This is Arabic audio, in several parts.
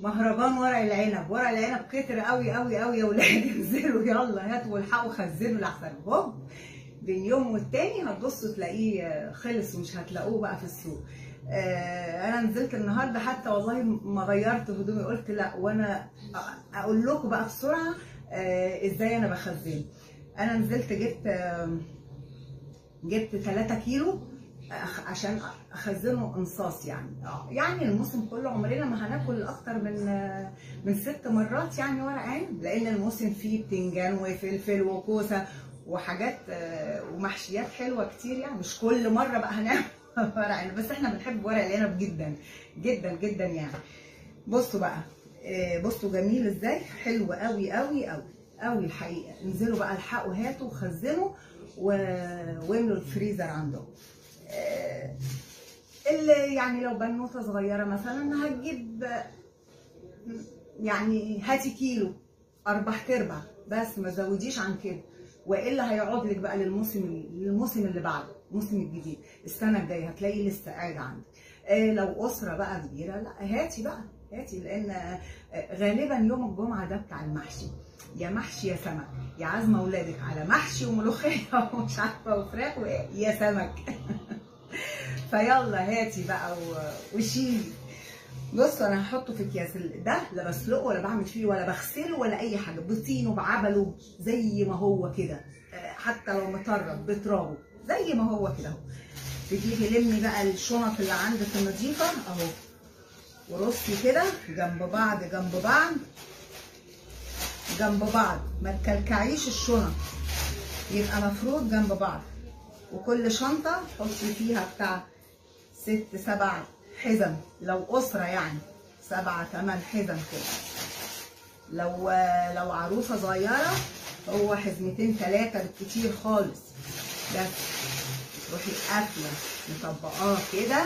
مهرجان ورق العنب، ورق العنب كتر قوي قوي قوي يا ولاد. انزلوا يلا هاتوا والحقوا خزنوا لحسن هوب بين يوم والتاني هتبصوا تلاقيه خلص ومش هتلاقوه بقى في السوق. انا نزلت النهارده حتى والله ما غيرت هدومي، قلت لا وانا اقول لكم بقى بسرعه ازاي انا بخزن. انا نزلت جبت 3 كيلو عشان اخزنه انصاص يعني الموسم كله عمرنا ما هناكل اكتر من 6 مرات يعني ورق عنب، لان الموسم فيه بتنجان وفلفل وكوسه وحاجات ومحشيات حلوه كتير، يعني مش كل مره بقى هنعمل ورق عنب، بس احنا بنحب ورق العنب جدا جدا جدا يعني. بصوا بقى، بصوا جميل ازاي، حلو قوي قوي قوي قوي الحقيقه. انزلوا بقى الحقوا هاتوا وخزنوا واملوا الفريزر عندهم. اللي يعني لو بنوته صغيره مثلا هتجيب يعني هاتي كيلو 4/4 بس، ما تزوديش عن كده، والا هيقعد لك بقى للموسم اللي بعده، الموسم الجديد السنه الجايه هتلاقيه لسه قاعد عندك. لو اسره بقى كبيره لا هاتي بقى هاتي، لان غالبا يوم الجمعه ده بتاع المحشي، يا محشي يا سمك، يا عازمه اولادك على محشي وملوخيه ومش عارفه وفراخ يا سمك. فيلا هاتي بقى وشيلي. بصوا انا هحطه في اكياس، ده لا بسلقه ولا بعمل فيه ولا بغسله ولا اي حاجه، بطينه بعبله زي ما هو كده، حتى لو مطرب بترابه زي ما هو كده اهو. تجيبي لمي بقى الشنط اللي عندك النظيفه اهو، ورصي كده جنب بعض جنب بعض جنب بعض، ما تكلكعيش الشنط، يبقى مفروض جنب بعض. وكل شنطه حطي فيها بتاع 6 7 حزم، لو اسره يعني 7 8 حزم كده. لو عروسه صغيره هو حزمتين 3 بالكتير خالص، بس تروحي قافله مطبقاه كده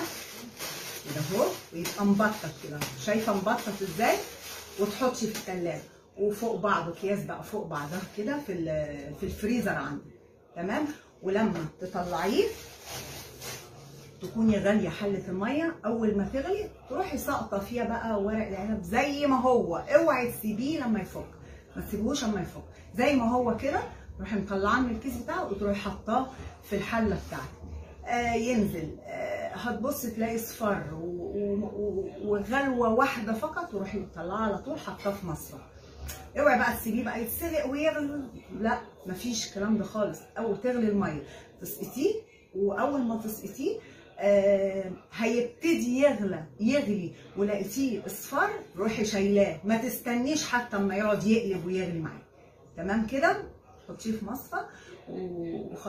اهو، ويبقى مبطط كده، شايفه مبطط ازاي؟ وتحطي في الثلاجه وفوق بعض اكياس بقى فوق بعضها كده في الفريزر عندك، تمام. ولما تطلعيه تكوني غاليه حله الميه، اول ما تغلي تروحي ساقطه فيها بقى ورق العنب زي ما هو، اوعي تسيبيه لما يفك، ما تسيبوش اما يفك، زي ما هو كده تروحي مطلعاه من الكيس بتاعه وتروحي حطاه في الحله بتاعتك. ينزل هتبصي تلاقي اصفر وغلوه واحده فقط، وروحي مطلعاه على طول حطاه في مصفى. اوعي بقى تسيبيه بقى يتسلق ويغلي، لا مفيش الكلام ده خالص. اول تغلي الميه تسقطيه، واول ما تسقطيه هيبتدي يغلي ولقيتيه اصفر روحي شايلاه، ما تستنيش حتى اما يقعد يقلب ويغلي معاك، تمام كده. حطيه في مصفى وخلاص.